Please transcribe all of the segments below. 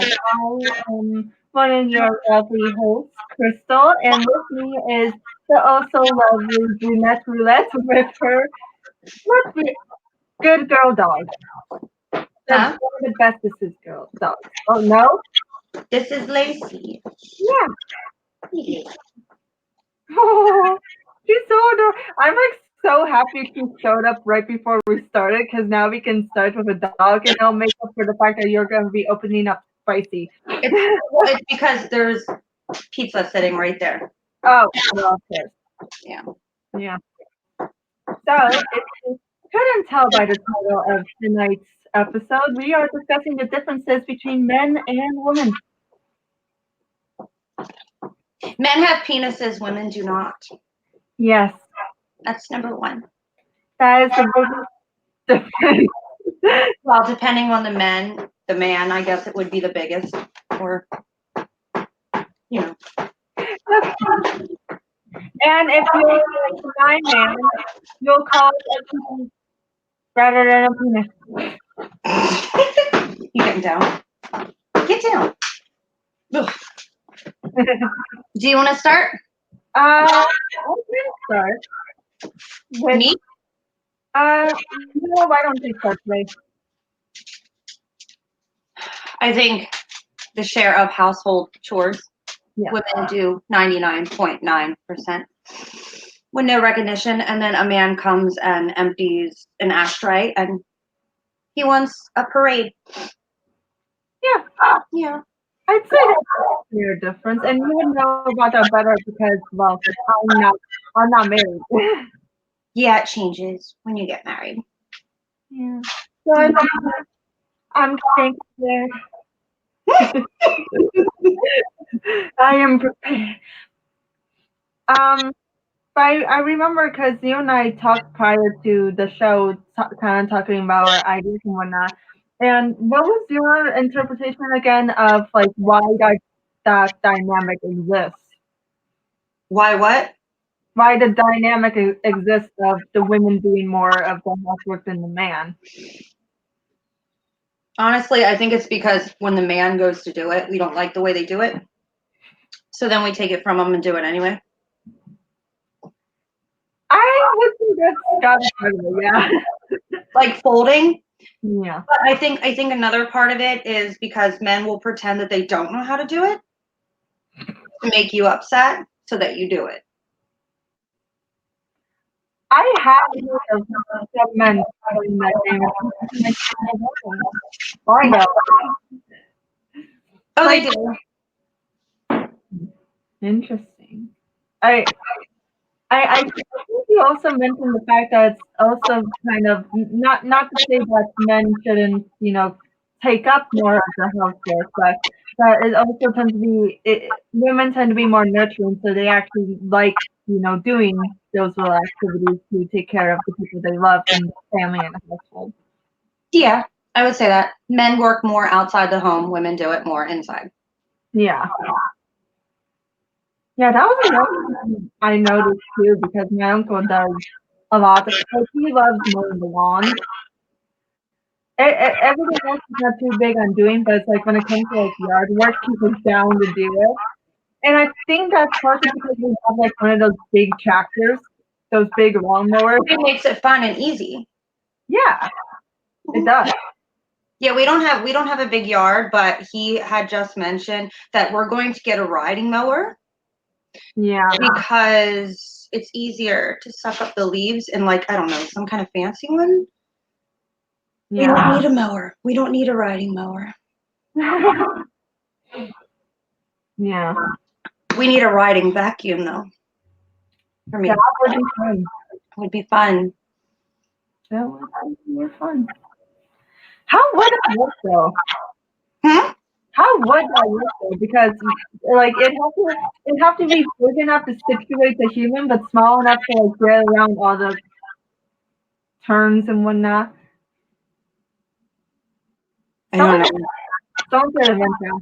I am one of your lovely hosts, Krystle, and with me is the also lovely Brunette Roulette with her let's be good girl dog. The one Huh? of the bestest girl dogs. Oh no? This is Lacey. Yeah. Yeah. She's so adorable. I'm like so happy she showed up right before we started because now we can start with a dog and I'll make up for the fact that you're gonna be opening up spicy. It's because there's pizza sitting right there. Oh, well, of course. Yeah. Yeah. So, if you couldn't tell by the title of tonight's episode, we are discussing the differences between men and women. Men have penises, women do not. Yes, That's number one. that is the biggest difference. Well, depending on the man, I guess it would be the biggest. Or, you know. And if you're like my man, you'll call it a penis rather than a penis. You getting down? Get down. Ugh. Do you want to start? I can start with, Me? no, I don't think so today. I think the share of household chores. Yeah. Women do 99.9% with no recognition, and then a man comes and empties an ashtray, and he wants a parade. Yeah. Yeah. I'd say that's a clear difference, and you would know about that better because, well, I'm not married. Yeah, it changes when you get married. Yeah. So I'm thinking I am prepared. Um, but I remember because you and I talked prior to the show, kind of talking about our ideas and whatnot. And what was your interpretation again of like why that dynamic exists? Why what? Why the dynamic exists of the women doing more of the housework than the man? Honestly, I think it's because when the man goes to do it, we don't like the way they do it. So then we take it from them and do it anyway. I would think that's got to be, yeah. Like folding. Yeah. But I think another part of it is because men will pretend that they don't know how to do it to make you upset so that you do it. I have heard of some men doing that game. I know. Oh, they Like, do. interesting. I, I think you also mentioned the fact that it's also kind of not to say that men shouldn't, take up more of the housework, but that it also tends to be women tend to be more nurturing, so they actually like doing those little activities to take care of the people they love and the family and the household. Yeah, I would say that. Men work more outside the home, women do it more inside. Yeah, yeah, that was another thing I noticed too because my uncle does a lot. Like he loves mowing the lawn. Everything else is not too big on doing, but it's like when it comes to like yard work, he's down to do it. And I think that's partly because we have like one of those big tractors, those big lawnmowers. It makes it fun and easy. Yeah, it does. Yeah, we don't have a big yard, but he had just mentioned that we're going to get a riding mower Yeah, because it's easier to suck up the leaves in like, I don't know, some kind of fancy one. We don't yeah. need a mower. We don't need a riding mower. Yeah, We need a riding vacuum though. For me, that would be fun. would be fun. That would be more fun. How would it work though? Hmm? How would that work though? Because like it have to be big enough to situate the human, but small enough to like get around all the turns and whatnot. I don't Someone know. someone could invent that.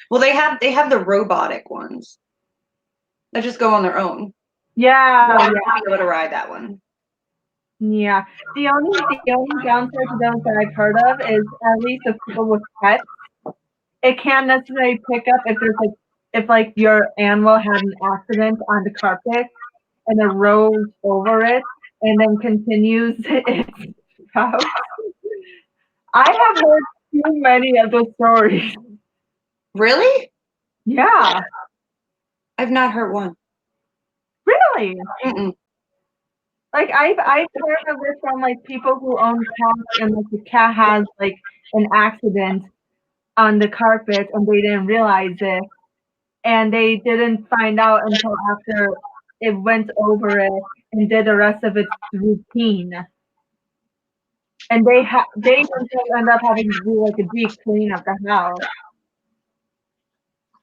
Well, they have the robotic ones that just go on their own. Yeah, I yeah, would not be able to ride that one. Yeah. The only downside to those that I've heard of is at least with people with pets, it can't necessarily pick up if there's like if like your animal had an accident on the carpet and it rolls over it and then continues its route. I have heard too many of those stories. Really? Yeah, I've not heard one. really. Mm-mm. Like I've heard of this from like people who own cats and like the cat has like an accident on the carpet and they didn't realize it and they didn't find out until after it went over it and did the rest of its routine. And they themselves end up having to do like a deep clean of the house.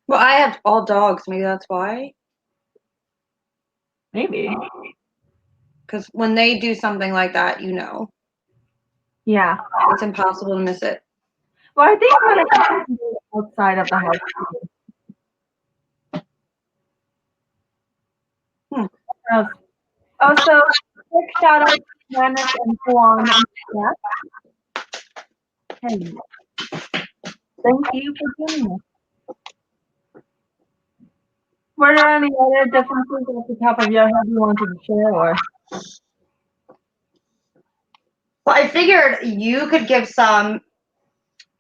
Well, I have all dogs. Maybe that's why. Maybe. Because when they do something like that, Yeah. it's impossible to miss it. Well, I think when it comes to the outside of the house too. Hmm. Also, quick shout out to Janice and Juan and Steph. Hey, thank you for joining us. Were there any other differences off the top of your head you wanted to share or? Well, I figured you could give some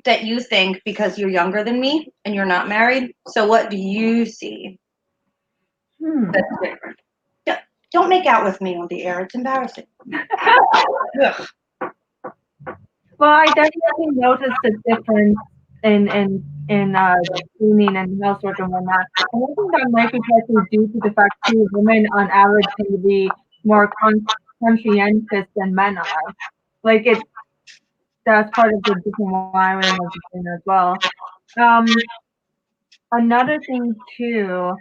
that you think because you're younger than me and you're not married. So what do you see that's different? Don't make out with me on the air. It's embarrassing. Ugh. Well, I definitely noticed a difference in cleaning and housework and whatnot. And I think that might be partially due to the fact too women on average tend to be more conscientious than men are. Like that's part of the different wiring of the thing as well. Um, Another thing too,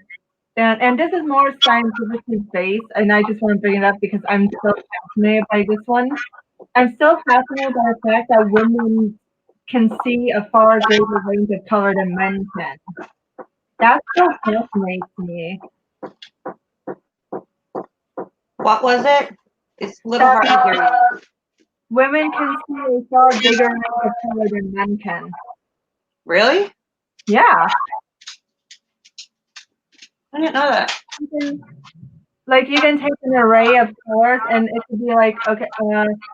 and this is more scientifically based, and I just want to bring it up because I'm so fascinated by this one. I'm still fascinated by the fact that women can see a far greater range of color than men can. That still fascinates me. What was it? It's a little That hard to hear you. women can see a far bigger range of color than men can. Really? Yeah. I didn't know that. You can, like you can take an array of colors and it could be like okay,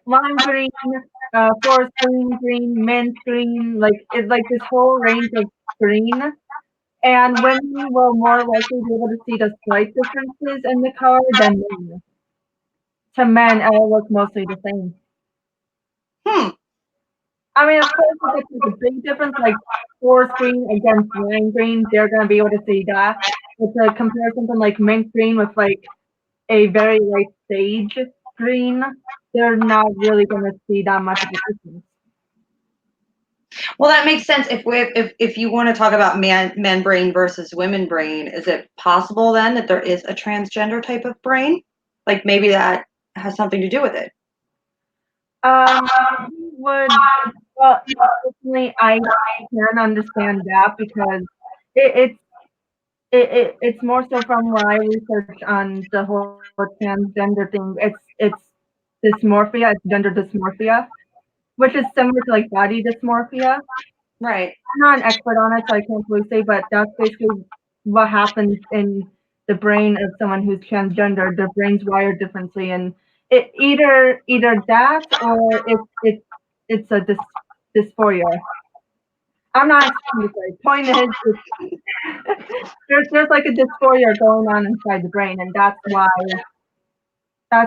lime green, forest green, mint green, like it's like this whole range of green. And women will more likely be able to see the slight differences in the color than men. To men, it will look mostly the same. Hmm. I mean, of course, if it's like a big difference, like forest green against lime green, they're going to be able to see that. It's a comparison from like mint green with like a very light sage green. They're not really going to see that much of a difference. Well, that makes sense. If you want to talk about men brain versus women brain, is it possible then that there is a transgender type of brain? Like maybe that has something to do with it. Would well, personally, I can understand that because it, it's more so from what I research on the whole transgender thing. It's dysmorphia, it's gender dysmorphia, which is similar to like body dysmorphia. Right. I'm not an expert on it, so I can't really say, but that's basically what happens in the brain of someone who's transgender. Their brain's wired differently, and it either that or it's a dysphoria. I'm not explaining this. Point is, there's like a dysphoria going on inside the brain, and that's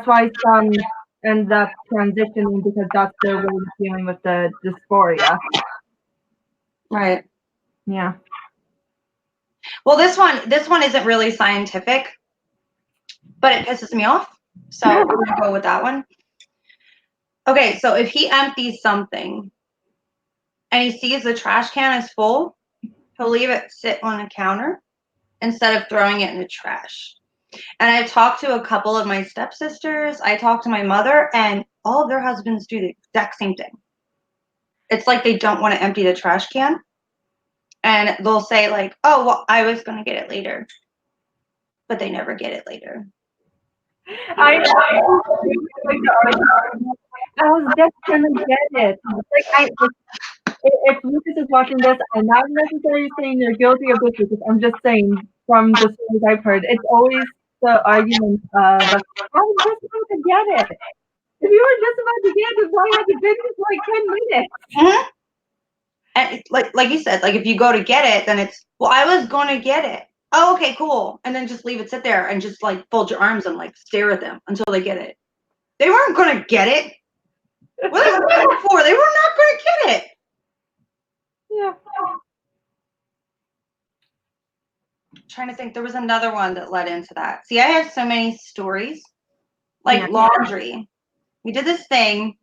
why some end up transitioning because that's their way of dealing with the dysphoria. Right. Yeah. Well, this one isn't really scientific, but it pisses me off. So we're gonna go with that one. Okay, so if he empties something and he sees the trash can is full, he'll leave it sit on the counter instead of throwing it in the trash. And I've talked to a couple of my stepsisters. I talked to my mother, and all of their husbands do the exact same thing. It's like they don't want to empty the trash can, and they'll say like, "Oh, well, I was going to get it later," but they never get it later. I like the argument. I was just gonna get it. Like if Lucas is watching this, I'm not necessarily saying you're guilty of this because I'm just saying from the stories I've heard, it's always the argument of I was just about to get it. If you were just about to get it, why have you been here for like 10 minutes? Mm-hmm. And like you said, like if you go to get it, then it's well, I was going to get it. Oh, okay, cool. And then just leave it sit there and just like fold your arms and like stare at them until they get it. They weren't going to get it. What are they waiting for? They were not going to get it. Yeah. I'm trying to think, there was another one that led into that. See, I have so many stories. Like laundry. We did this thing.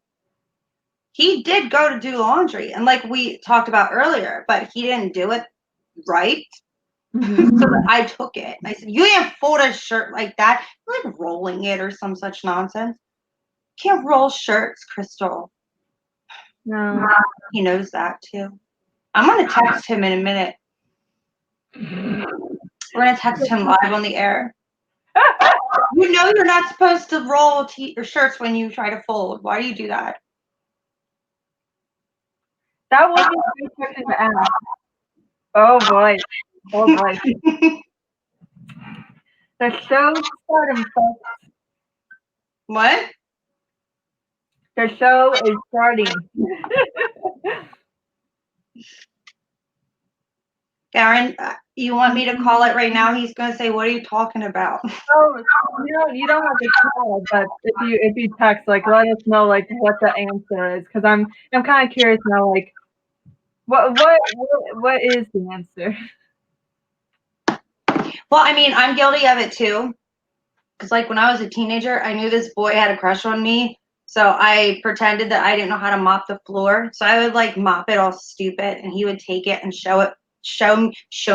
He did go to do laundry, and like we talked about earlier, but he didn't do it right. Mm-hmm. So I took it. I said, "You can't fold a shirt like that. You're like rolling it or some such nonsense. You can't roll shirts, Krystle." No. He knows that too. I'm gonna text him in a minute. We're gonna text him live on the air. You know you're not supposed to roll your shirts when you try to fold. Why do you do that? That would be a good question to ask. Oh boy. Oh boy. The show's starting, folks. What? The show is starting. Aaron, you want me to call it right now? He's gonna say, "What are you talking about?" Oh, you don't have to call, but if you text, like let us know like what the answer is, because I'm kind of curious now, like what is the answer? Well, I mean, I'm guilty of it too. Because, like, when I was a teenager, I knew this boy had a crush on me. So I pretended that I didn't know how to mop the floor. So I would, like, mop it all stupid, and he would take it and show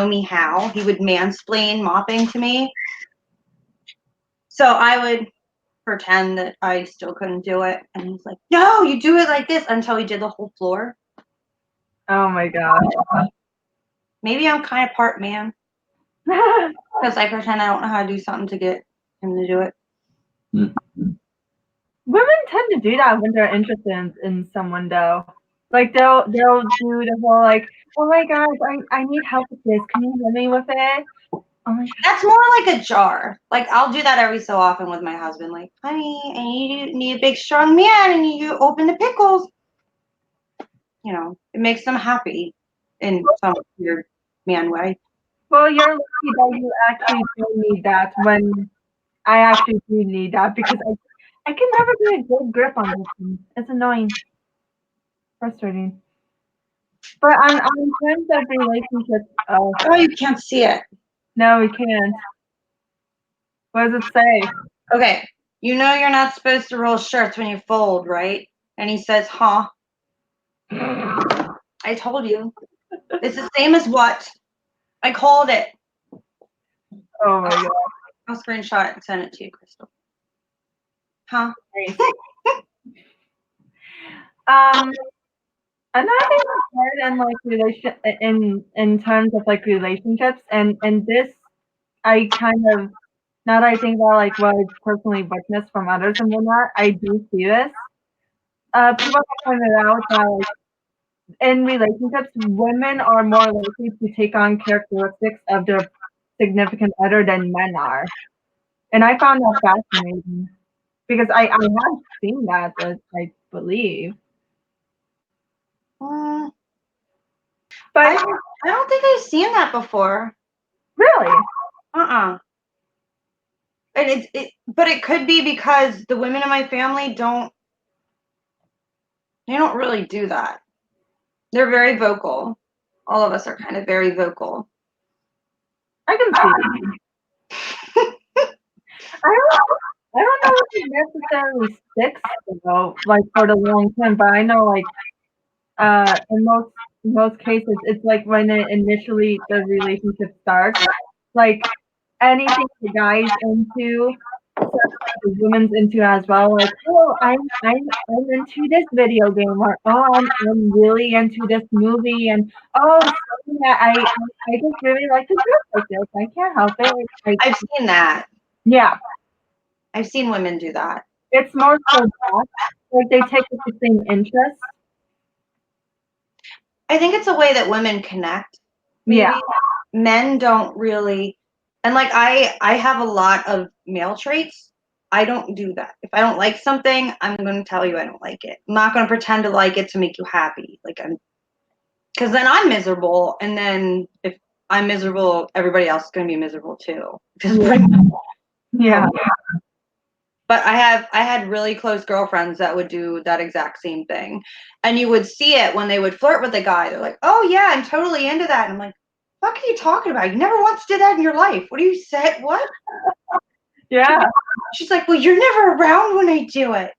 me how. He would mansplain mopping to me. So I would pretend that I still couldn't do it. And he's like, "No, you do it like this," until he did the whole floor. Oh my god. Maybe I'm kind of part man. Because I pretend I don't know how to do something to get him to do it. Women tend to do that when they're interested in someone, though. Like they'll do the whole like, oh my gosh, I need help with this. Can you help me with it? Oh my god. That's more like a jar. Like I'll do that every so often with my husband. Like, honey, I need a big strong man, and you open the pickles. You know, it makes them happy in some weird man way. Well, you're lucky that you actually do need that when I actually do need that because I can never get a good grip on this thing. It's annoying, frustrating. But on terms of relationships, Oh, you can't see it. no, we can't. What does it say? Okay, you know you're not supposed to roll shirts when you fold, right? And he says, "Huh." I told you. It's the same as what? I called it. Oh my god. I'll screenshot it and send it to you, Krystle. Huh? Nice. Um, another thing I've heard in like in terms of like relationships and this I kind of now that I think about like what I've personally witnessed from others and whatnot, I do see this. People have pointed out that like, in relationships, women are more likely to take on characteristics of their significant other than men are, and I found that fascinating because I have seen that, I believe, Uh, but I don't think I've seen that before. really. And but it could be because the women in my family don't really do that. They're very vocal. All of us are kind of very vocal. I can see. I don't know if it necessarily sticks though, like for the long term, but I know like in most cases it's like when it initially the relationship starts, like anything the guy's into, the woman's into as well. Like, oh, I'm into this video game, or oh, I'm really into this movie, and oh, something that I just really like to do like this. I can't help it. I've seen that. Yeah. I've seen women do that. It's more so that, like they take the same interest. I think it's a way that women connect. Maybe Yeah. men don't really, and like I have a lot of male traits. I don't do that. If I don't like something, I'm going to tell you I don't like it. I'm not going to pretend to like it to make you happy. Like because then I'm miserable, and then if I'm miserable, everybody else is going to be miserable too. Yeah. But I had really close girlfriends that would do that exact same thing, and you would see it when they would flirt with a guy. They're like, "Oh yeah, I'm totally into that." And I'm like, "What are you talking about? You never once did that in your life. What do you say? What?" Yeah. She's like, "Well, you're never around when I do it."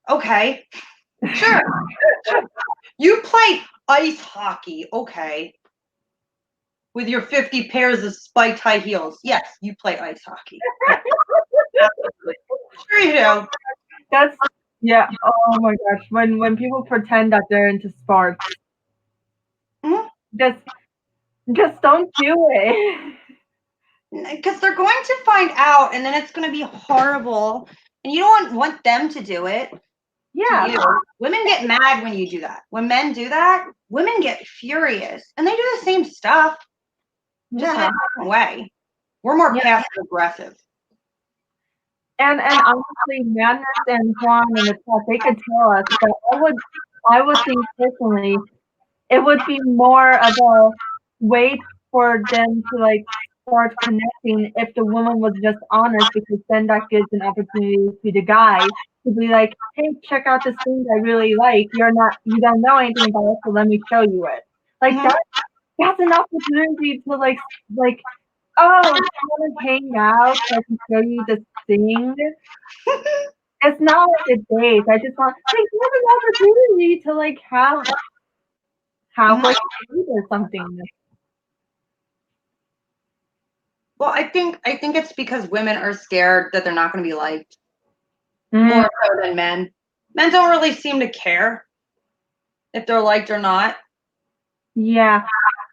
Okay, sure. You play ice hockey, okay, with your 50 pairs of spiked high heels. Yes, you play ice hockey. Absolutely. Sure you do. That's yeah. Oh my gosh. When people pretend that they're into sports, Mhm. just just don't do it. Because they're going to find out, and then it's going to be horrible, and you don't want them to do it to Yeah. you. Women get mad when you do that. When men do that, women get furious, and they do the same stuff, just in a Yeah. different way. We're more Yeah. passive aggressive. And honestly, Madness and Juan in the chat, they could tell us, but I would think personally, it would be more of a wait for them to like start connecting if the woman was just honest, because then that gives an opportunity to the guy to be like, hey, check out this thing I really like. You don't know anything about it, so let me show you it. Like Mhm. that's an opportunity to like, oh, do you want to hang out so I can show you this thing? It's not like a date. I just want like you have an opportunity to like have Mhm. like a date or something. Well, I think it's because women are scared that they're not going to be liked Mm, more so than men. Men don't really seem to care if they're liked or not. yeah,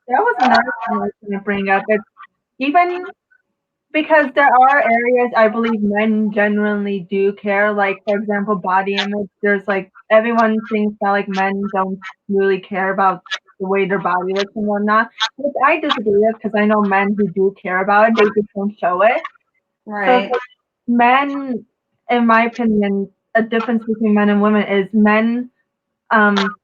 that was another thing I was gonna bring up. It's even because there are areas I believe men genuinely do care. Like for example, body image. There's like everyone thinks that like men don't really care about the way their body looks and whatnot. Which I disagree with because I know men who do care about it. They just don't show it. So it's Right. like men, in my opinion, a difference between men and women is men um,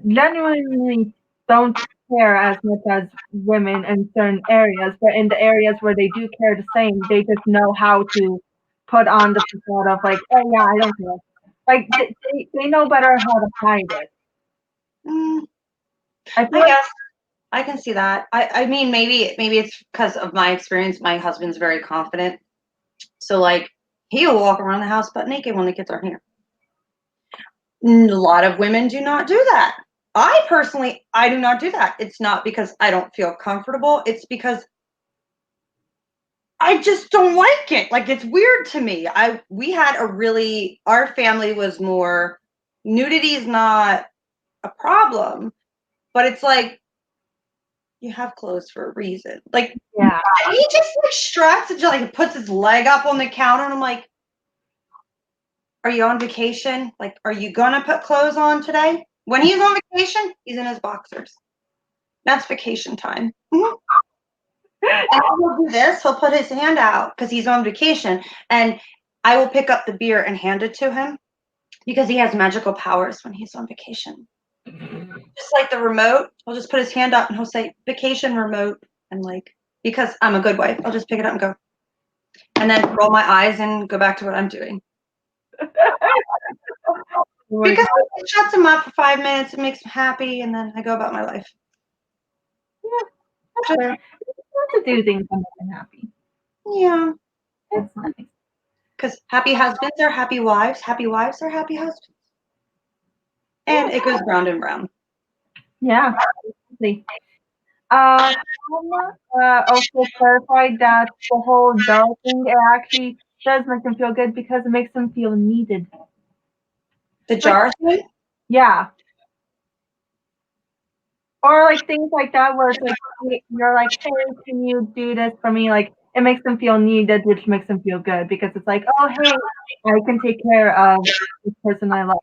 genuinely don't care as much as women in certain areas, but in the areas where they do care the same, they just know how to put on the facade of like, oh yeah, I don't care. Like they know better how to hide it. Mm, I feel I like guess I can see that. I mean, maybe it's because of my experience. My husband's very confident, so like he will walk around the house butt naked when the kids aren't here. A lot of women do not do that. I personally, I do not do that. It's not because I don't feel comfortable. It's because I just don't like it. Like it's weird to me. We had our family was more nudity is not a problem, but it's like you have clothes for a reason. Like yeah, he just like struts and just like puts his leg up on the counter, and I'm like, "Are you on vacation? Like, are you gonna put clothes on today?" When he's on vacation, he's in his boxers. That's vacation time. Mhm. And he'll do this. He'll put his hand out because he's on vacation, and I will pick up the beer and hand it to him because he has magical powers when he's on vacation. Just like the remote, he'll just put his hand up and he'll say "vacation remote," and like because I'm a good wife, I'll just pick it up and go, and then roll my eyes and go back to what I'm doing. like Because it shuts him up for 5 minutes, it makes him happy, and then I go about my life. yeah, that's Just, fair. It's fun to do things that make them happy. yeah, It's nice. because happy husbands are happy wives are happy husbands, and it goes round and round. Yeah, absolutely. Tom also clarified that the whole doll thing it actually does make them feel good because it makes them feel needed. The Like, jar thing? yeah. Or like things like that where it's like you're like, hey, can you do this for me? Like it makes them feel needed, which makes them feel good because it's like, oh hey, I can take care of this person I love.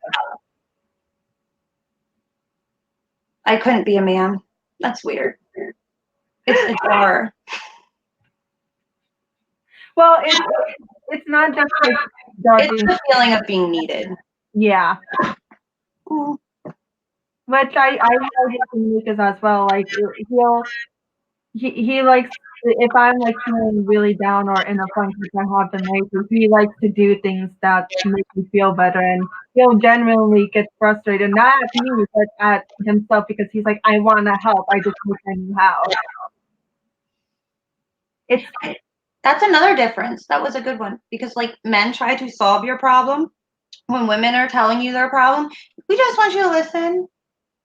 I couldn't be a man. That's weird. It's a jar. Well, it's not just like It's judging. the feeling of being needed. Yeah. Mm. Which I know from Lucas as well. Like he likes if I'm like feeling really down or in a funk which I have been lately, he likes to do things that make me feel better, and he'll genuinely get frustrated, not at me but at himself because he's like, I want to help, I just wish I knew how. It's That's another difference. That was a good one because like men try to solve your problem. When women are telling you their problem, we just want you to listen.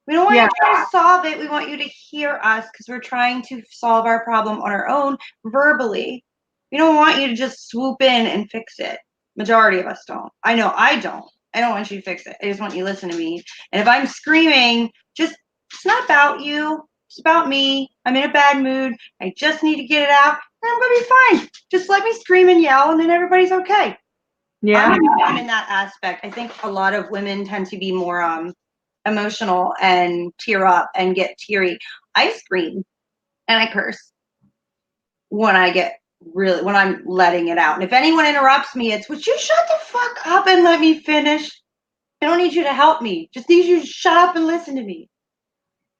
We don't want you yeah, to try to solve it. We want you to hear us because we're trying to solve our problem on our own verbally. We don't want you to just swoop in and fix it. Majority of us don't. I know I don't. I don't want you to fix it. I just want you to listen to me. And if I'm screaming, it's not about you. It's about me. I'm in a bad mood. I just need to get it out. And I'm gonna be fine. Just let me scream and yell, and then everybody's okay. yeah, I'm in that aspect. I think a lot of women tend to be more emotional and tear up and get teary. I scream and I curse when I get when I'm letting it out. And if anyone interrupts me, it's, would you shut the fuck up and let me finish? I don't need you to help me. Just need you to shut up and listen to me.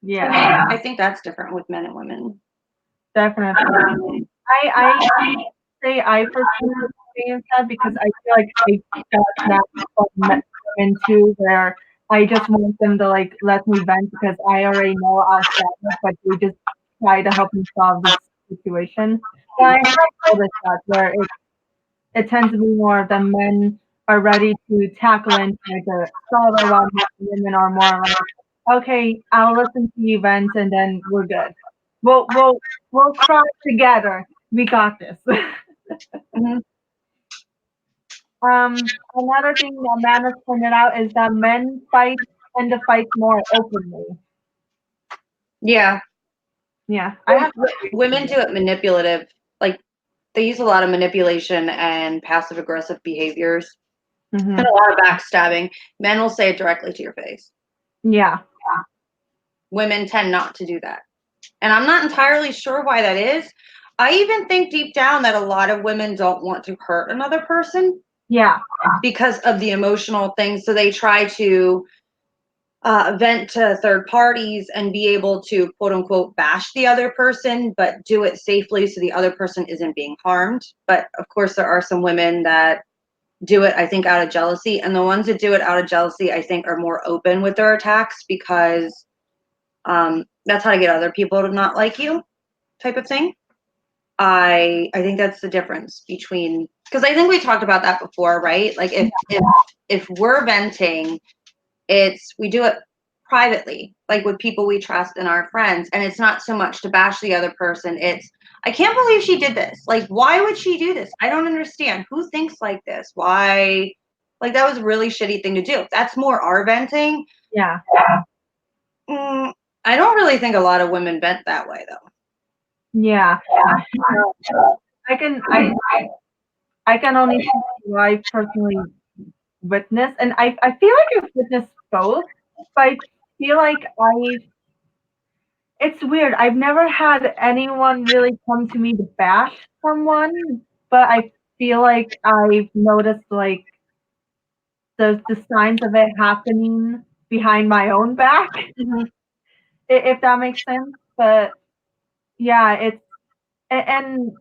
yeah, I think that's different with men and women. definitely. I say I personally experience that because I feel like I got that from women too, where I just want them to like let me vent because I already know I'll stop it, but they just try to help me solve this situation. But I have noticed that where it tends to be more of the men are ready to tackle and try to solve it, while women are more like, okay, I'll listen to you vent and then we're good. We'll cry together. We got this. Mm-hmm. Another thing that man has pointed out is that men tend to fight more openly. Yeah. Yeah, I have Women do it manipulative. Like they use a lot of manipulation and passive aggressive behaviors and hmm a lot of backstabbing. Men will say it directly to your face. yeah, Women tend not to do that. And I'm not entirely sure why that is. I even think deep down that a lot of women don't want to hurt another person yeah, because of the emotional things. So they try to vent to third parties and be able to quote unquote bash the other person, but do it safely so the other person isn't being harmed. But of course, there are some women that do it, I think, out of jealousy. And the ones that do it out of jealousy, I think, are more open with their attacks because that's how to get other people to not like you, type of thing. I think that's the difference between, because I think we talked about that before, right? Like if we're venting, we do it privately, like with people we trust and our friends, and it's not so much to bash the other person. It's, I can't believe she did this. Like, why would she do this? I don't understand. Who thinks like this? Why? Like, that was a really shitty thing to do. That's more our venting. yeah, I don't really think a lot of women vent that way, though. yeah. I can I can only speak to what I personally witnessed, and I feel like I've witnessed both, but I feel like it's weird. I've never had anyone really come to me to bash someone, but I feel like I've noticed like the signs of it happening behind my own back, Mm-hmm. if that makes sense. But yeah, it's and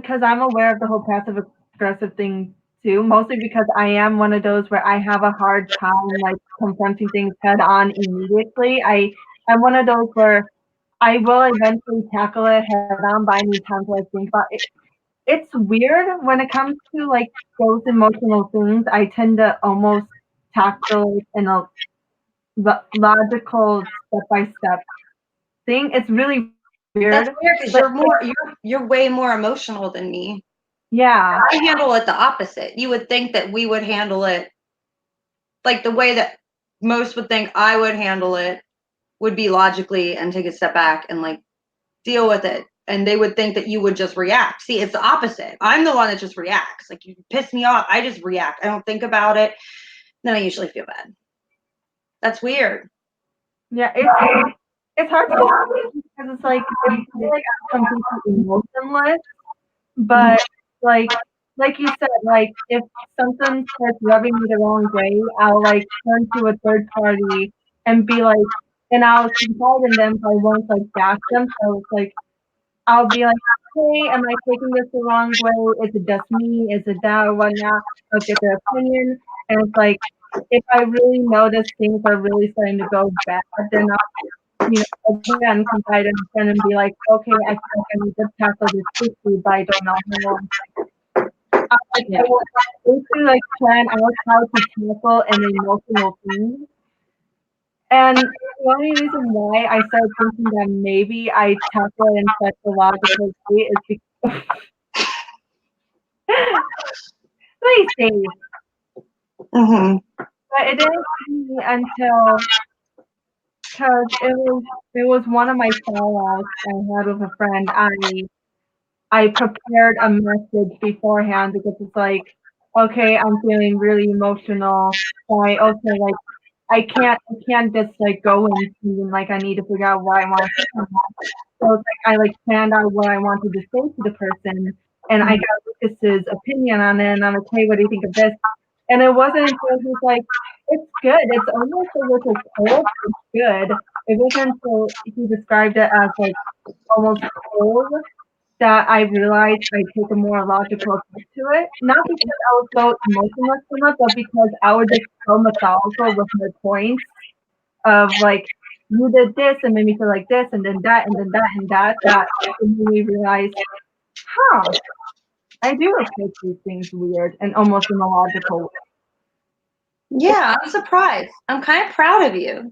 because I'm aware of the whole passive aggressive thing too, mostly because I am one of those where I have a hard time like confronting things head on immediately. I'm one of those where I will eventually tackle it head on, but I need time to like think about it. It's weird when it comes to like those emotional things. I tend to almost tackle it in a logical step by step thing. It's really weird, That's but weird because you're way more emotional than me. yeah, I handle it the opposite. You would think that we would handle it like the way that most would think I would handle it would be logically and take a step back and like deal with it and they would think that you would just react. See, it's the opposite. I'm the one that just reacts. Like, you piss me off, I just react. I don't think about it. Then I usually feel bad. That's weird. Yeah, it's hard to because it's like I feel like I'm completely emotionless, but like you said, like if something starts rubbing me the wrong way, I'll like turn to a third party and be like, and I'll confide in them, but I won't like bash them. So it's like I'll be like, hey, am I taking this the wrong way? Is it just me? Is it that or whatnot? I'll get their opinion, and it's like if I really notice things are really starting to go bad, then again, confide in a friend and be like, okay, I feel like I need to tackle this quickly, but I don't know how. I will basically like plan out how to tackle an emotional thing. And the only reason why I started thinking that maybe I tackle it in such a logical way is because play safe. Mm-hmm. But it didn't hit me until because it was one of my fallouts I had with a friend. I prepared a message beforehand because it's like, okay, I'm feeling really emotional. So I also like I can't just like go into and like I need to figure out what I want to say. So it's like I like planned out what I wanted to say to the person and I got Lucas's opinion on it and I'm like, hey, what do you think of this? And it wasn't until he was like, it's good. It's almost a little cold, but it's good. It wasn't until he described it as like almost cold that I realized I take a more logical approach to it. Not because I was so emotionless from it, but because I was just so methodical with my points of like, you did this and made me feel like this, and then that, and then that, and that, that it made me realize, huh, I do approach these things weird and almost in a logical way. Yeah, I'm surprised. I'm kind of proud of you.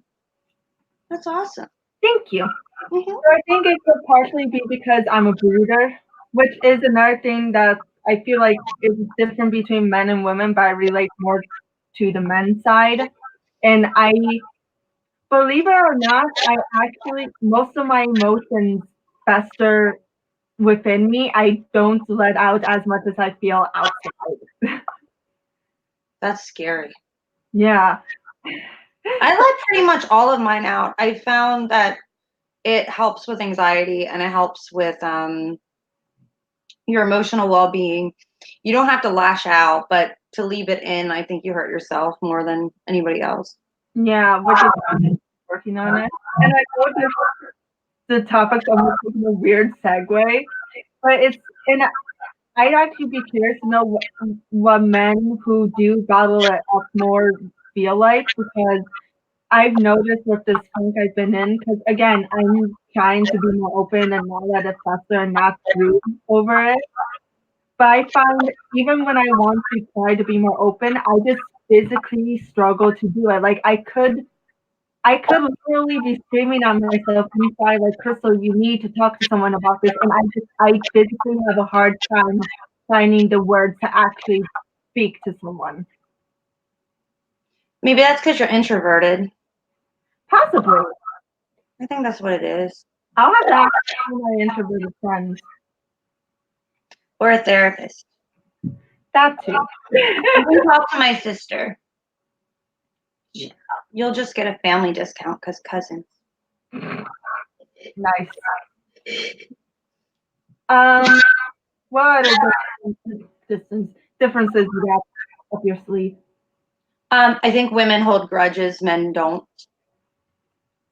That's awesome. Thank you. Mm-hmm. So I think it could partially be because I'm a brooder, which is another thing that I feel like is different between men and women, but I relate more to the men's side. And I believe it or not, I actually most of my emotions fester within me. I don't let out as much as I feel outside. That's scary. Yeah. I let pretty much all of mine out. I found that it helps with anxiety and it helps with your emotional well-being. You don't have to lash out, but to leave it in, I think you hurt yourself more than anybody else. Yeah, which is working on it. And I know the topic's almost taking a weird segue, but it's and I'd actually be curious to know what men who do bottle it up more feel like because I've noticed with this funk I've been in, because again, I'm trying to be more open and not let it fester and not brood over it. But I find even when I want to try to be more open, I just physically struggle to do it. Like I could literally be screaming at myself inside, like, Krystle, you need to talk to someone about this. And I physically have a hard time finding the words to actually speak to someone. Maybe that's because you're introverted. Possibly. I think that's what it is. I'll have to ask some of my introverted friends. Or a therapist. That too. You can talk to my sister. You'll just get a family discount because cousins. Nice. What are the differences you got up your sleeve? I think women hold grudges, men don't.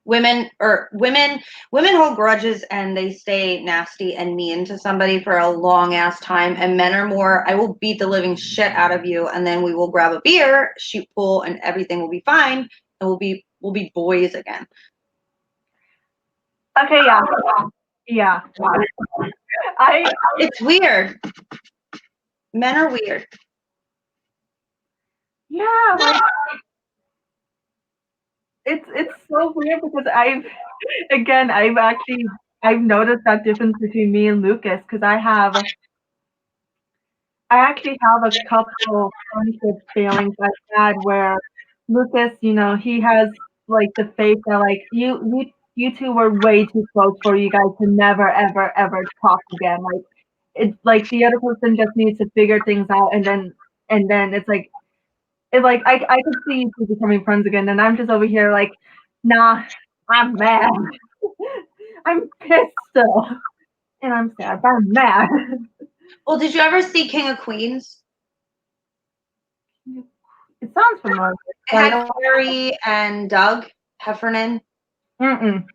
Women hold grudges and they stay nasty and mean to somebody for a long ass time, and men are more, I will beat the living shit out of you and then we will grab a beer, shoot pool, and everything will be fine, and we'll be boys again. Okay, yeah. Yeah. It's weird. Men are weird. Yeah, like it's so weird because I've noticed that difference between me and Lucas because I actually have a couple friendship failings I've had where Lucas, he has like the faith that like you you two were way too close for you guys to never ever ever talk again. Like it's like the other person just needs to figure things out, and then it's like I could see you two becoming friends again, and I'm just over here like, nah, I'm mad. I'm pissed still, and I'm sad, but I'm mad. Well, did you ever see King of Queens? It sounds familiar. It had Carrie and Doug Heffernan. Mm-mm.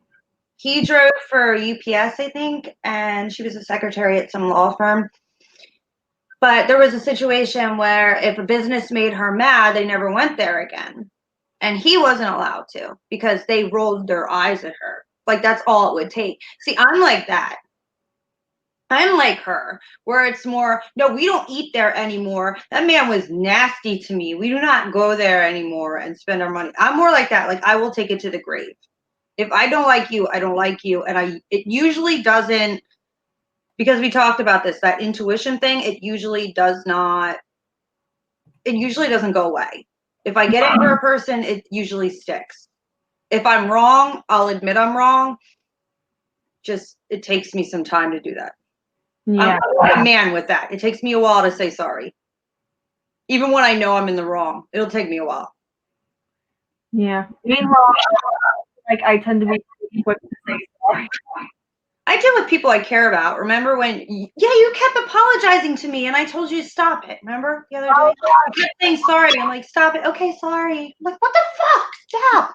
He drove for UPS, I think, and she was a secretary at some law firm. But there was a situation where if a business made her mad, they never went there again. And he wasn't allowed to because they rolled their eyes at her. Like, that's all it would take. See, I'm like that. I'm like her, where it's more, no, we don't eat there anymore. That man was nasty to me. We do not go there anymore and spend our money. I'm more like that. Like, I will take it to the grave. If I don't like you, I don't like you. And it usually doesn't, because we talked about this, that intuition thing, it usually doesn't go away. If I get into a person, it usually sticks. If I'm wrong, I'll admit I'm wrong. Just, it takes me some time to do that. Yeah. I'm a man with that. It takes me a while to say sorry. Even when I know I'm in the wrong, it'll take me a while. Yeah. Meanwhile, like I tend to be quick to say sorry. I deal with people I care about. Remember when, you kept apologizing to me and I told you to stop it. Remember the other day? You kept saying sorry. I'm like, stop it. Okay, sorry. I'm like, what the fuck? Stop.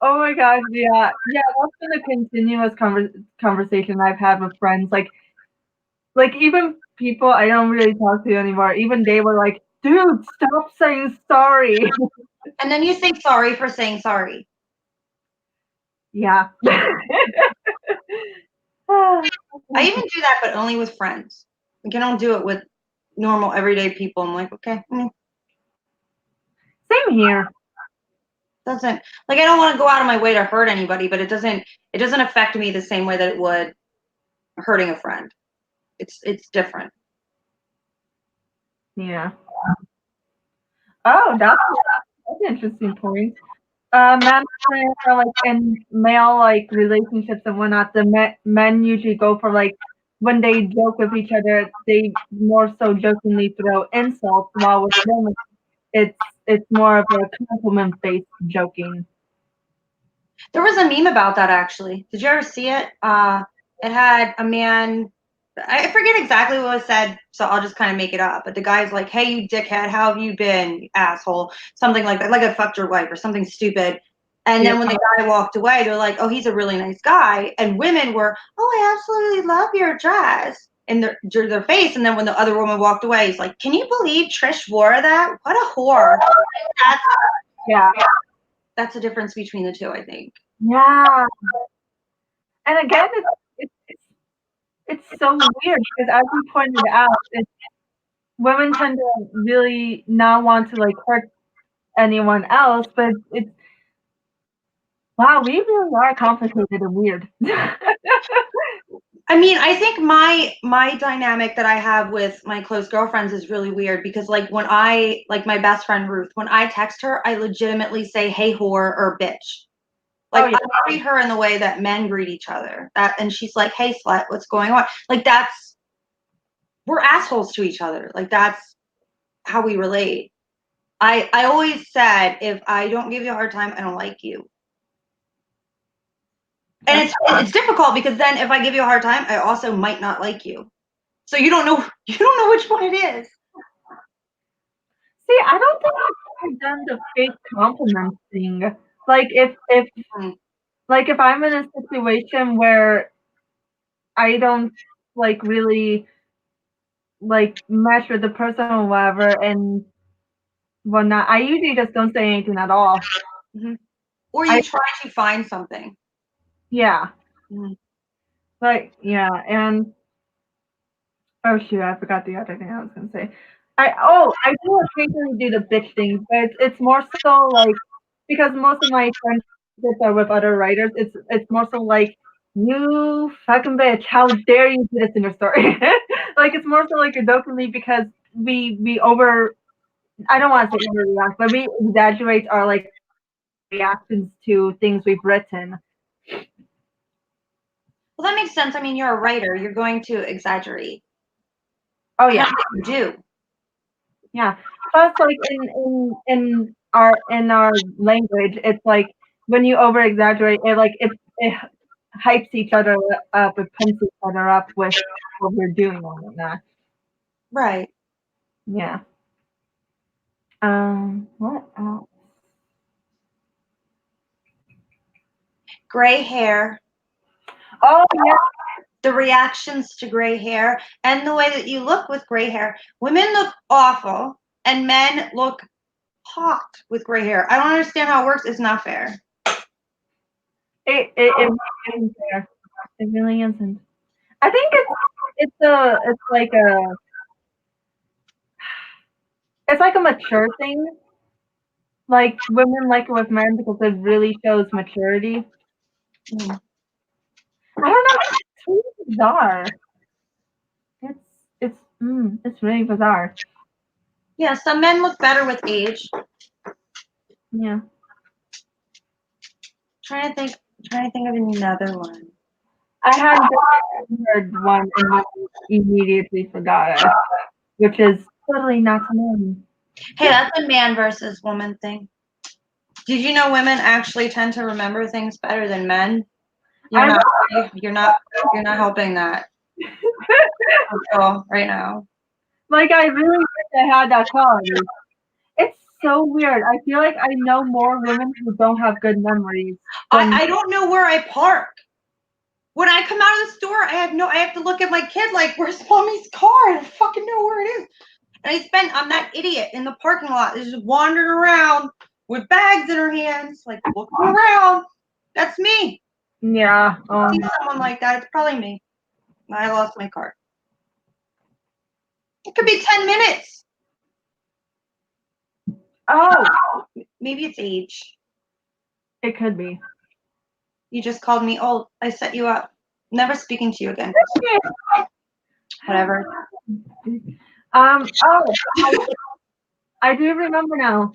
Oh my gosh, yeah. Yeah, that's been a continuous conversation I've had with friends. Like even people I don't really talk to anymore, even they were like, dude, stop saying sorry. And then you say sorry for saying sorry. Yeah. I even do that, but only with friends. Like, I don't do it with normal everyday people. I'm like, okay. Same here. Doesn't, like, I don't want to go out of my way to hurt anybody, but it doesn't affect me the same way that it would hurting a friend. It's different. Yeah. Oh, that's an interesting point. Men are like in male like relationships and whatnot. The men usually go for like when they joke with each other, they more so jokingly throw insults, while with women, it's more of a compliment based joking. There was a meme about that, actually. Did you ever see it? It had a man. I forget exactly what was said, so I'll just kind of make it up. But the guy's like, "Hey, you dickhead, how have you been, you asshole?" Something like that, like I fucked your wife or something stupid. And then when the guy walked away, they're like, "Oh, he's a really nice guy." And women were, "Oh, I absolutely love your dress," in their face. And then when the other woman walked away, he's like, "Can you believe Trish wore that? What a whore!" That's Yeah. that's the difference between the two, I think. Yeah. And again, it's so weird because as you pointed out, women tend to really not want to like hurt anyone else, but it's wow, we really are complicated and weird. I mean, I think my dynamic that I have with my close girlfriends is really weird because, like, when I, like, my best friend Ruth, when I text her, I legitimately say "Hey whore" or "bitch." Like, I treat her in the way that men greet each other. And she's like, "Hey slut, what's going on?" Like, we're assholes to each other. Like, that's how we relate. I always said, if I don't give you a hard time, I don't like you. And it's difficult because then if I give you a hard time, I also might not like you. So you don't know which one it is. See, I don't think I've done the fake compliment thing. Like if I'm in a situation where I don't like really like mesh with the person or whatever and whatnot, I usually just don't say anything at all. Mm-hmm. Or you try to find something. Yeah. Mm-hmm. Like yeah, and oh shoot, I forgot the other thing I was gonna say. I do occasionally do the bitch thing, but it's more so like because most of my friendships are with other writers. It's more so like you fucking bitch, how dare you do this in your story? Like it's more so like a jokingly because we over I don't want to say overreact, but we exaggerate our like reactions to things we've written. Well, that makes sense. I mean, you're a writer. You're going to exaggerate. Oh yeah, you do. yeah. Plus, like in our language, it's like when you over exaggerate, it hypes each other up, it pumps each other up with what we're doing and whatnot. Right. Yeah. What else? Gray hair. Oh yeah. The reactions to gray hair and the way that you look with gray hair. Women look awful and men look hot with gray hair. I don't understand how it works. It's not fair. It isn't fair. It really isn't. I think it's like a mature thing. Like women like it with men because it really shows maturity. Mm. I don't know. It's really bizarre. It's it's really bizarre. Yeah, some men look better with age. Yeah. Trying to think of another one. I had heard one and I immediately forgot it, which is totally not to know. Hey, that's a man versus woman thing. Did you know women actually tend to remember things better than men? You're not helping that right now. Like I really wish I had that quality. It's so weird. I feel like I know more women who don't have good memories. I don't know where I park. When I come out of the store, I have to look at my kid like, where's mommy's car? I don't fucking know where it is. And I'm that idiot in the parking lot that's just wandering around with bags in her hands, like looking around. That's me. Yeah. See someone like that, it's probably me. I lost my car. It could be 10 minutes. Oh, maybe it's age. It could be. You just called me old. I set you up. Never speaking to you again. Whatever. Oh, I do remember now.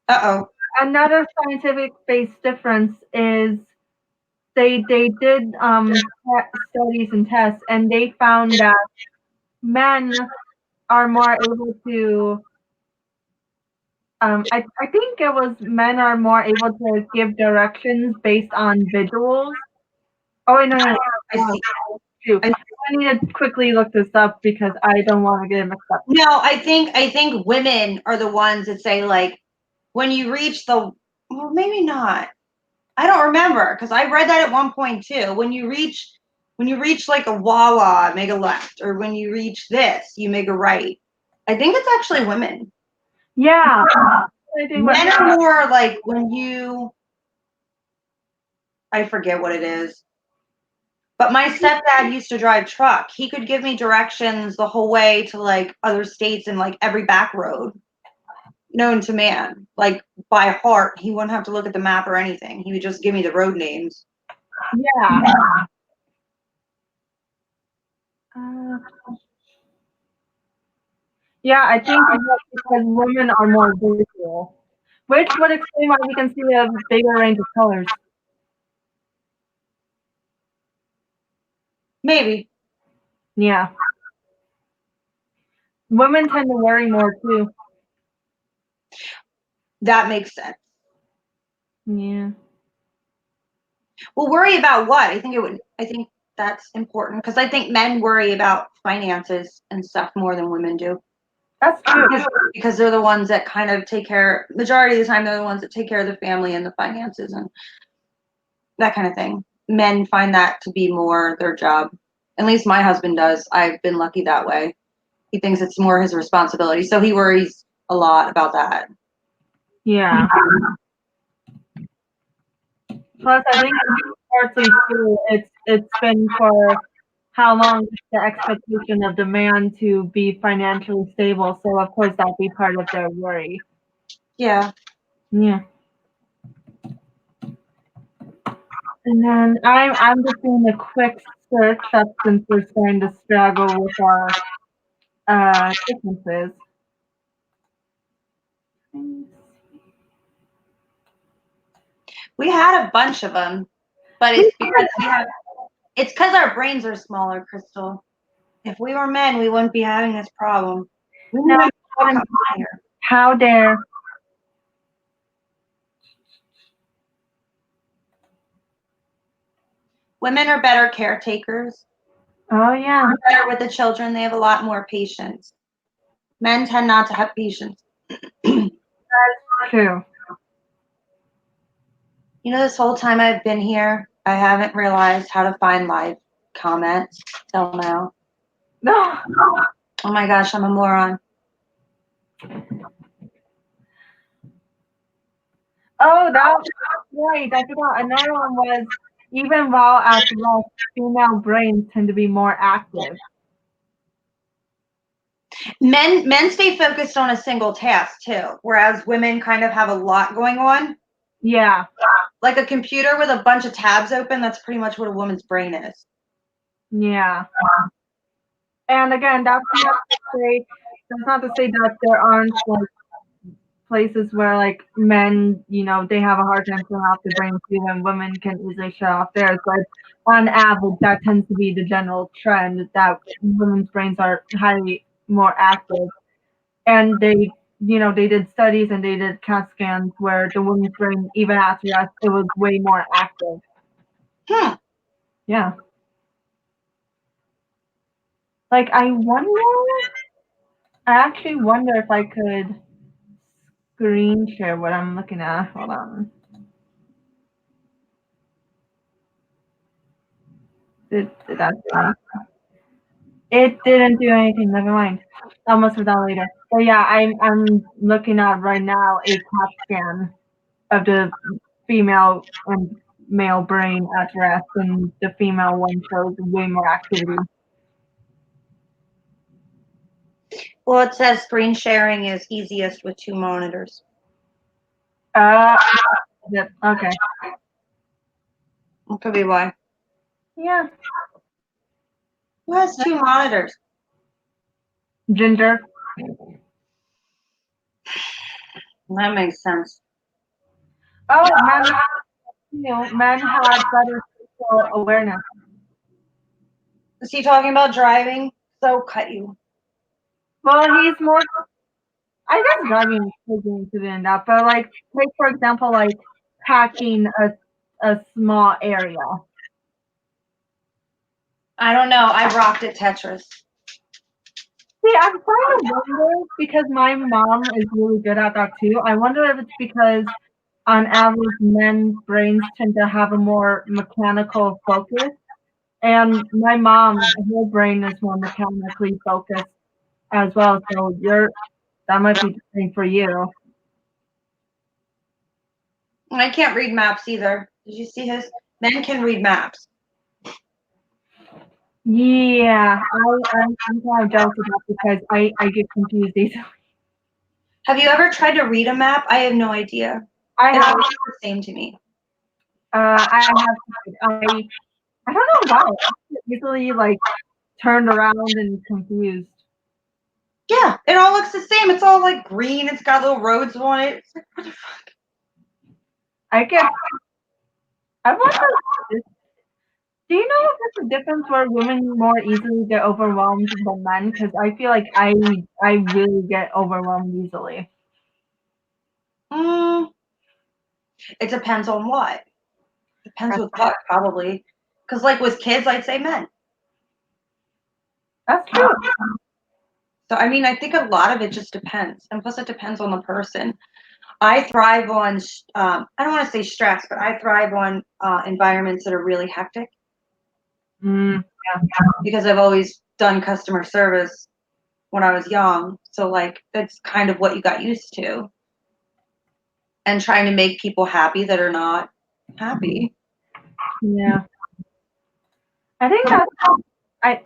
Uh-oh. Another scientific-based difference is they did studies and tests, and they found that men are more able to. I think it was men are more able to give directions based on visuals. Oh wait, no. I see. Shoot. I need to quickly look this up because I don't want to get it mixed up. No, I think women are the ones that say like when you reach well, maybe not. I don't remember because I read that at one point too. When you reach like a Wawa, make a left, or when you reach this, you make a right. I think it's actually women. Yeah. Men are more like I forget what it is. But my stepdad used to drive truck. He could give me directions the whole way to like other states and like every back road known to man, like by heart. He wouldn't have to look at the map or anything. He would just give me the road names. Yeah. Yeah, I think it's because women are more visual, which would explain why we can see a bigger range of colors. Maybe. Yeah. Women tend to worry more too. That makes sense. Yeah. Well, worry about what? I think that's important because I think men worry about finances and stuff more than women do. That's true. Because they're the ones that kind of majority of the time, they're the ones that take care of the family and the finances and that kind of thing. Men find that to be more their job. At least my husband does. I've been lucky that way. He thinks it's more his responsibility. So he worries a lot about that. Yeah. Plus, I think partly too, it's been for how long the expectation of the man to be financially stable. So of course that'd be part of their worry. Yeah. Yeah. And then I'm just doing a quick search up since we're starting to struggle with our differences. We had a bunch of them, but it's because our brains are smaller, Krystle. If we were men, we wouldn't be having this problem. We No, need to come here. how dare. Women are better caretakers. Oh, yeah. They're better with the children. They have a lot more patience. Men tend not to have patience. True. You know, this whole time I've been here, I haven't realized how to find live comments till now. No. Oh my gosh, I'm a moron. Oh, that's right. I forgot. Another one was even while at rest, female brains tend to be more active. Men stay focused on a single task too, whereas women kind of have a lot going on. Yeah. Like a computer with a bunch of tabs open, that's pretty much what a woman's brain is. Yeah. And again, that's not to say that there aren't like places where like men, they have a hard time shutting off their brains too, and women can easily shut off theirs. But on average, that tends to be the general trend that women's brains are highly more active. And they did studies and they did CAT scans where the woman's brain, even after rest, it was way more active. Yeah. Like I actually wonder if I could screen share what I'm looking at. Hold on. Did that do anything? It didn't do anything. Never mind. I'll mess with that later. But yeah, I'm looking at right now a CAT scan of the female and male brain at rest, and the female one shows way more activity. Well, it says screen sharing is easiest with 2 monitors. Yep, okay. That could be why. Yeah. Who has 2 monitors? Ginger. That makes sense. Oh, men had better social awareness. Is he talking about driving? So cut you. Well, he's more. I guess driving is taking into the end up, but like, take for example, like packing a small area. I don't know. I've rocked at Tetris. See, I'm trying to wonder because my mom is really good at that too. I wonder if it's because on average men's brains tend to have a more mechanical focus. And my mom, her brain is more mechanically focused as well. So that might be the same for you. I can't read maps either. Did you see his? Men can read maps. Yeah, I'm kind of jealous of that because I get confused easily. Have you ever tried to read a map? I have no idea. I It's have always the same to me. I don't know why. I get easily like turned around and confused. Yeah, it all looks the same. It's all like green. It's got little roads on it. It's like, what the fuck? I wonder. Do you know if there's a difference where women more easily get overwhelmed than men? Because I feel like I really get overwhelmed easily. It depends on what. Depends with what, probably. Because like with kids, I'd say men. That's true. So I mean, I think a lot of it just depends, and plus it depends on the person. I thrive on, I don't want to say stress, but I thrive on environments that are really hectic. Yeah. Because I've always done customer service when I was young. So like that's kind of what you got used to. And trying to make people happy that are not happy. Yeah. I think that's I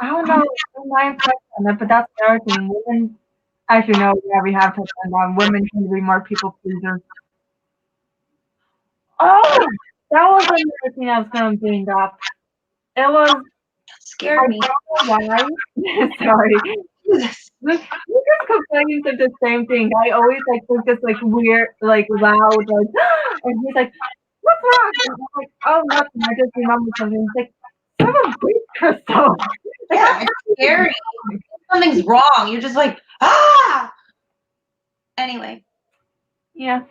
don't know my impression on that, but that's the other thing. Women actually no, yeah, we have touched on that. Women tend to be more people pleasers. Oh, that was another thing I was gonna bring up. It was Scared me. I don't know why. Sorry. We just complaining to the same thing. I always like think it's like weird, like loud, like and he's like, what's wrong? And I'm like, oh, nothing. I just remembered something. It's like, son of a bitch, Krystle. Like, Yeah, it's scary. Something's wrong. You're just like, ah. Anyway. yeah.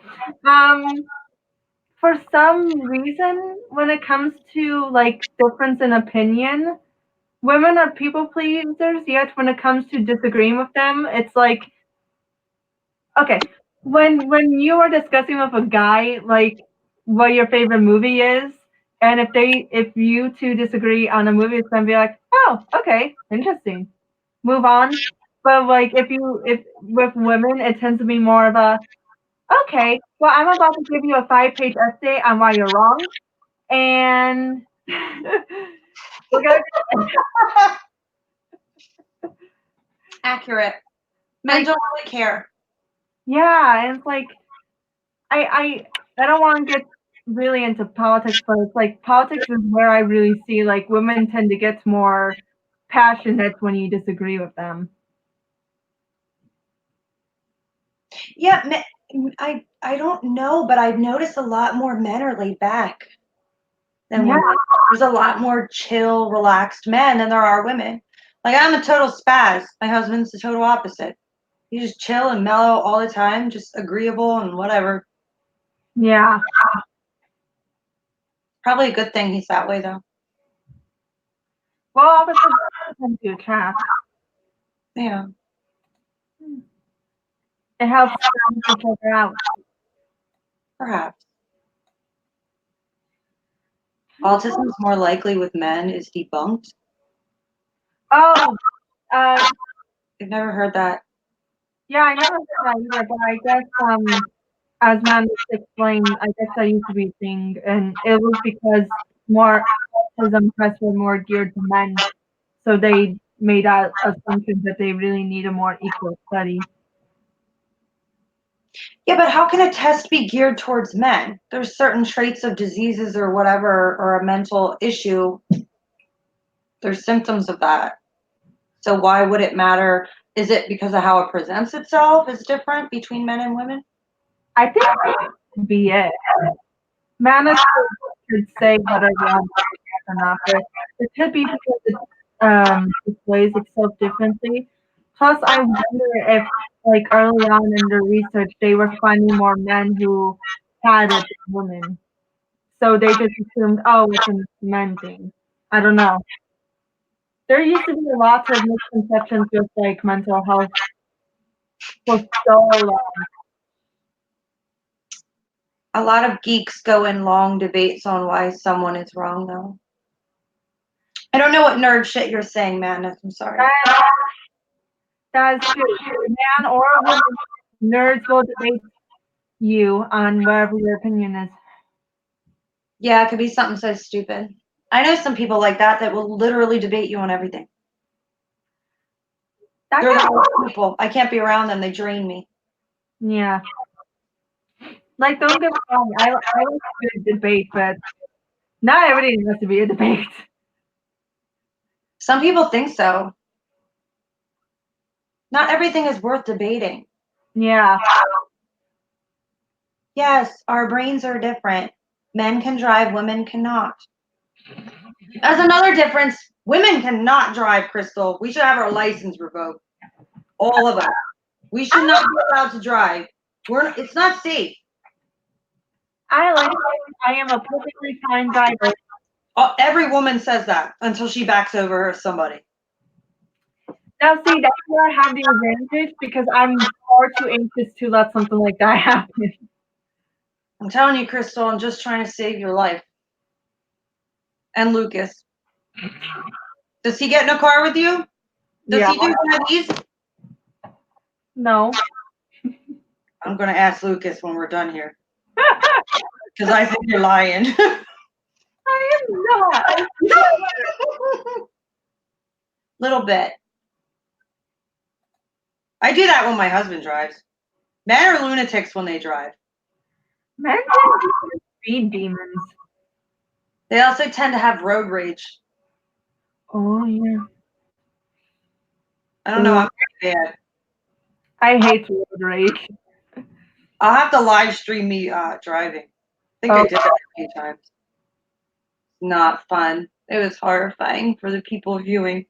For some reason, when it comes to like difference in opinion, women are people pleasers. Yet when it comes to disagreeing with them, it's like, okay, when you are discussing with a guy like what your favorite movie is, and if you two disagree on a movie, it's gonna be like, oh, okay, interesting, move on. But like if with women, it tends to be more of a, okay, well, I'm about to give you a 5-page essay on why you're wrong, and we're gonna Accurate. Men like, don't really care. yeah, and it's like I don't want to get really into politics, but it's like politics is where I really see like women tend to get more passionate when you disagree with them. Yeah, I don't know, but I've noticed a lot more men are laid back than Yeah, women. There's a lot more chill, relaxed men than there are women. Like I'm a total spaz. My husband's the total opposite. He's just chill and mellow all the time, just agreeable and whatever. yeah. Probably a good thing he's that way though. Well, opposites tend to attract. Yeah. It helps balance each other out. Perhaps. Autism is more likely with men is debunked. Oh, uh, I've never heard that. yeah, I never heard that either, but I guess as man explained, I guess that used to be a thing, and it was because more autism tests were more geared to men, so they made that assumption that they really need a more equal study. Yeah, but how can a test be geared towards men? There's certain traits of diseases or whatever, or a mental issue. There's symptoms of that. So why would it matter? Is it because of how it presents itself is different between men and women? I think that could be it. Manus could say whether they have or not, but it could be because it displays itself differently. Plus, I wonder if, like early on in the research, they were finding more men who had it than women, so they just assumed, oh, it's a men thing. I don't know. There used to be lots of misconceptions with like mental health for so long. A lot of geeks go in long debates on why someone is wrong, though. I don't know what nerd shit you're saying, Madness. I'm sorry. That's true. Man or woman, nerds will debate you on whatever your opinion is. Yeah, it could be something so stupid. I know some people like that will literally debate you on everything. That They're kind the worst people. I can't be around them. They drain me. yeah. Like, don't get me wrong, I like a good debate, but not everything has to be a debate. Some people think so. Not everything is worth debating. Yeah. Yes, our brains are different. Men can drive, women cannot. That's another difference. Women cannot drive, Krystle. We should have our license revoked. All of us. We should not be allowed to drive. It's not safe. I am a perfectly fine driver. Every woman says that until she backs over somebody. Now, see, that's where I have the advantage because I'm far too anxious to let something like that happen. I'm telling you, Krystle, I'm just trying to save your life. And Lucas. Does he get in a car with you? Does Yeah. he do one of these? No. I'm going to ask Lucas when we're done here. Because I think you're lying. I am not. Little bit. I do that when my husband drives. Men are lunatics when they drive. Men tend to be speed demons. They also tend to have road rage. Oh, yeah. I don't know. I'm pretty bad. I hate road rage. I'll have to live stream me driving. think I did that a few times. Not fun. It was horrifying for the people viewing.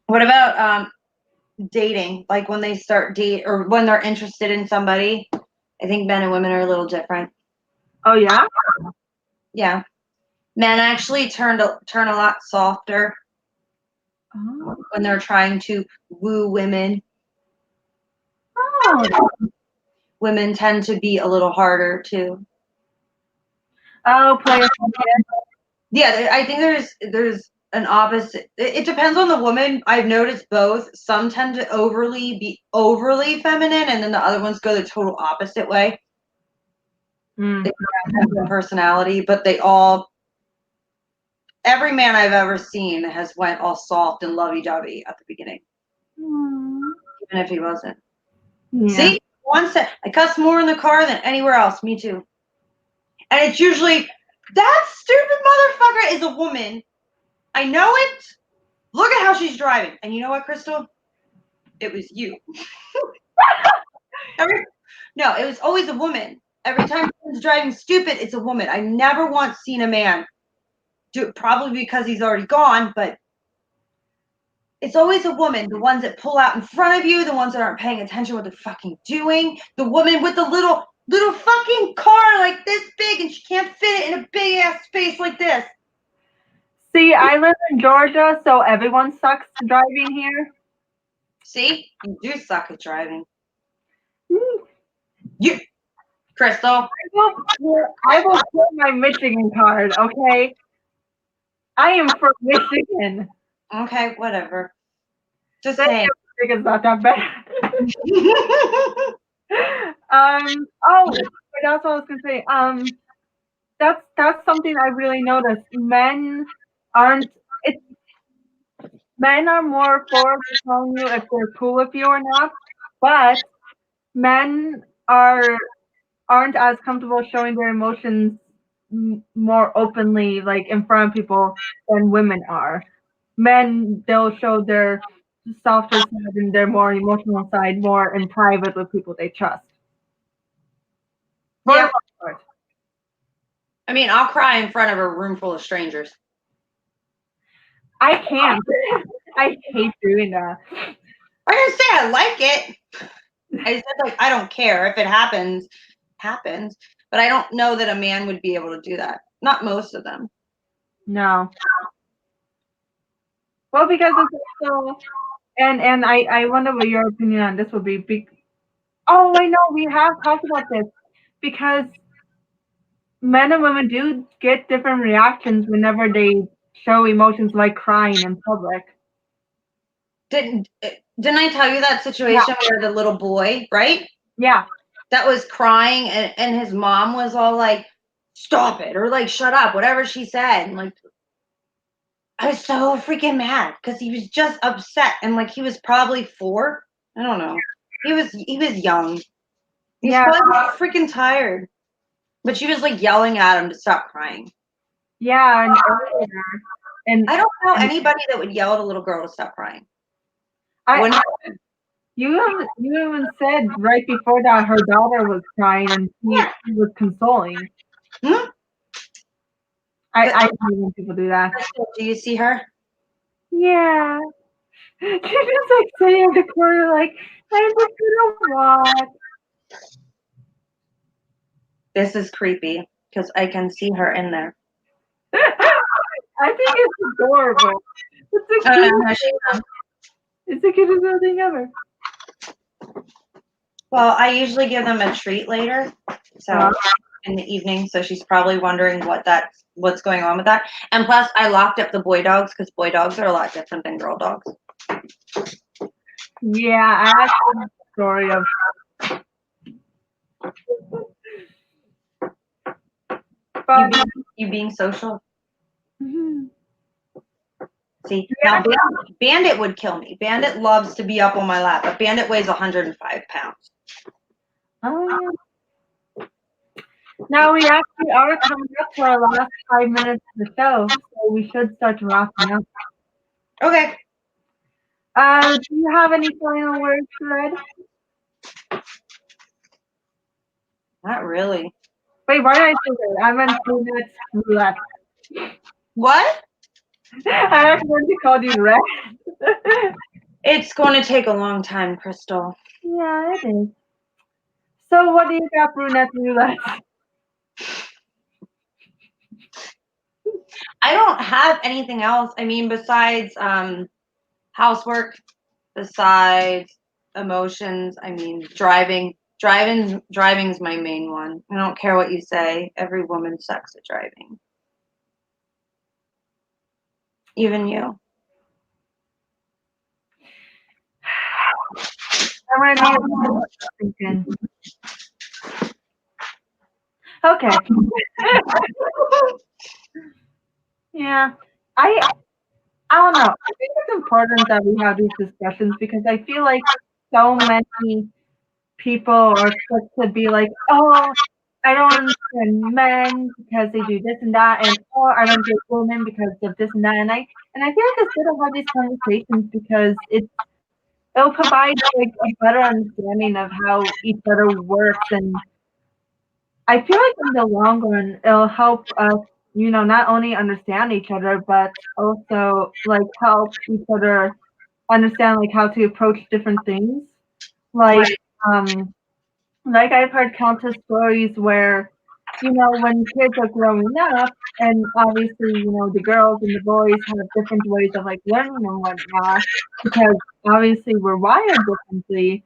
What about dating? Like when they start date or when they're interested in somebody. I think men and women are a little different. Oh yeah? Yeah. Men actually turn a lot softer when they're trying to woo women. Oh. Women tend to be a little harder too. Oh, play. Yeah, I think there's an opposite. It depends on the woman. I've noticed both. Some tend to be overly feminine, and then the other ones go the total opposite way. Mm. They have their personality, but every man I've ever seen has went all soft and lovey-dovey at the beginning, even if he wasn't. Yeah. See, I cuss more in the car than anywhere else. Me too. And it's usually that stupid motherfucker is a woman. I know it. Look at how she's driving. And you know what, Krystle? It was you. No, it was always a woman. Every time someone's driving stupid, it's a woman. I never once seen a man do it, probably because he's already gone, but it's always a woman. The ones that pull out in front of you, the ones that aren't paying attention what they're fucking doing, the woman with the little fucking car like this big and she can't fit it in a big ass space like this. See, I live in Georgia, so everyone sucks driving here. See, you do suck at driving. You, Krystle. I will put my Michigan card, okay? I am from Michigan. Okay, whatever. Just saying. saying. Michigan's not that bad. Oh, that's what I was gonna say. That's something I really noticed. Men are more forward to telling you if they're cool with you or not, but men aren't as comfortable showing their emotions more openly, like in front of people, than women are. Men, they'll show their softer side and their more emotional side more in private with people they trust. Yeah. I mean, I'll cry in front of a room full of strangers. I can't. I hate doing that. I didn't say I like it. I said, like, I don't care. If it happens, happens. But I don't know that a man would be able to do that. Not most of them. No. Well, because it's also, and I wonder what your opinion on this would be. Oh, I know, we have talked about this. Because men and women do get different reactions whenever they show emotions like crying in public. Didn't I tell you that situation where the little boy, right? Yeah. That was crying and his mom was all like, stop it, or like, shut up, whatever she said. And like, I was so freaking mad because he was just upset and like he was probably 4. I don't know. He was young. He was probably freaking tired. But she was like yelling at him to stop crying. Yeah, and I don't know anybody that would yell at a little girl to stop crying. You even said right before that her daughter was crying and he was consoling. Hmm? I hate when people do that. Do you see her? Yeah. She's just like sitting in the corner like, I'm just gonna watch. This is creepy because I can see her in there. I think it's adorable. It's the cutest thing ever. Well, I usually give them a treat later, so in the evening. So she's probably wondering what's going on with that. And plus, I locked up the boy dogs because boy dogs are a lot different than girl dogs. Yeah, I have a story of. But you being social. Mm-hmm. See, now Bandit would kill me. Bandit loves to be up on my lap, but Bandit weighs 105 pounds. Oh, yeah. Now we actually are coming up to our last 5 minutes of the show, so we should start wrapping up. Okay. Do you have any final words, Red? Not really. Wait, why did I say that? I meant Brunette Roulette. What? I accidentally called you Red. It's going to take a long time, Krystle. Yeah, it is. So what do you got, Brunette Roulette? I don't have anything else. I mean, besides housework, besides emotions. I mean, driving. Driving's my main one. I don't care what you say. Every woman sucks at driving. Even you. I'm gonna need a thinking. Okay. Yeah. I don't know. I think it's important that we have these discussions because I feel like so many people are quick to be like, oh, I don't understand men because they do this and that, and oh, I don't get women because of this and that, and I feel like it's good to have these conversations because it'll provide like a better understanding of how each other works, and I feel like in the long run it'll help us, not only understand each other but also like help each other understand like how to approach different things. Like Right. um like I've heard countless stories where, when kids are growing up, and obviously, the girls and the boys have different ways of like learning and whatnot, because obviously we're wired differently,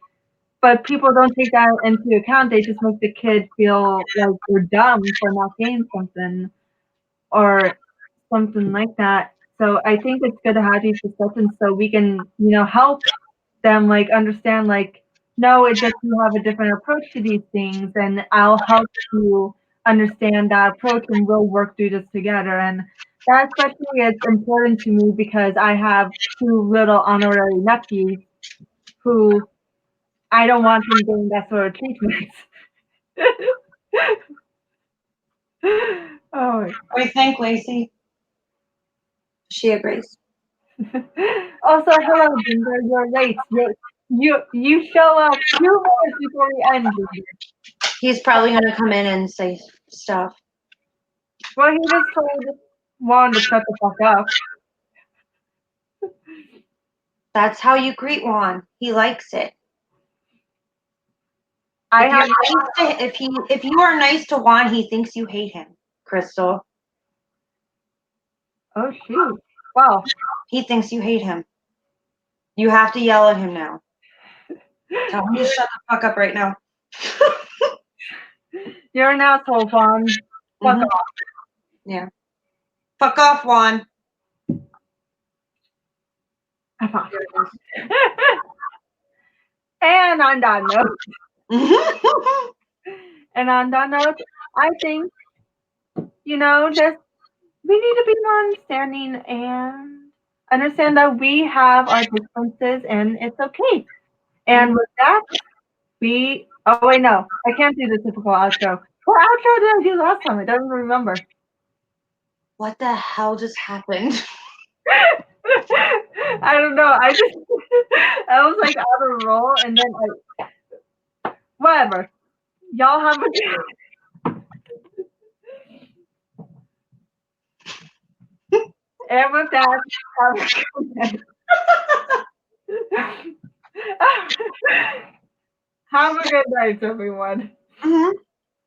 but people don't take that into account. They just make the kid feel like they're dumb for not getting something or something like that. So I think it's good to have these discussions so we can, help them like understand like, no, it just you have a different approach to these things, and I'll help you understand that approach, and we'll work through this together. And that especially is important to me because I have two little honorary nephews who I don't want them getting that sort of treatment. Oh. What do you think, Lacey? She agrees. Also, hello, Ginger. You're late. You show up 2 minutes before we end, Ginger. He's probably going to come in and say stuff. Well, he just told Juan to shut the fuck up. That's how you greet Juan. He likes it. I If have. you're nice to, if you are nice to Juan, he thinks you hate him, Krystle. Oh shoot! Wow. He thinks you hate him. You have to yell at him now. Tell him to shut the fuck up right now. You're an asshole, Juan. Fuck off. Yeah. Fuck off, Juan. F off. And on that note, I think just we need to be more understanding and understand that we have our differences, and it's okay. And with that, oh wait, no, I can't do the typical outro. What outro did I do last time? I don't even remember. What the hell just happened? I don't know. I was like out of roll, and then whatever. Y'all have a good. And with that, have a good night. Have a good night, everyone.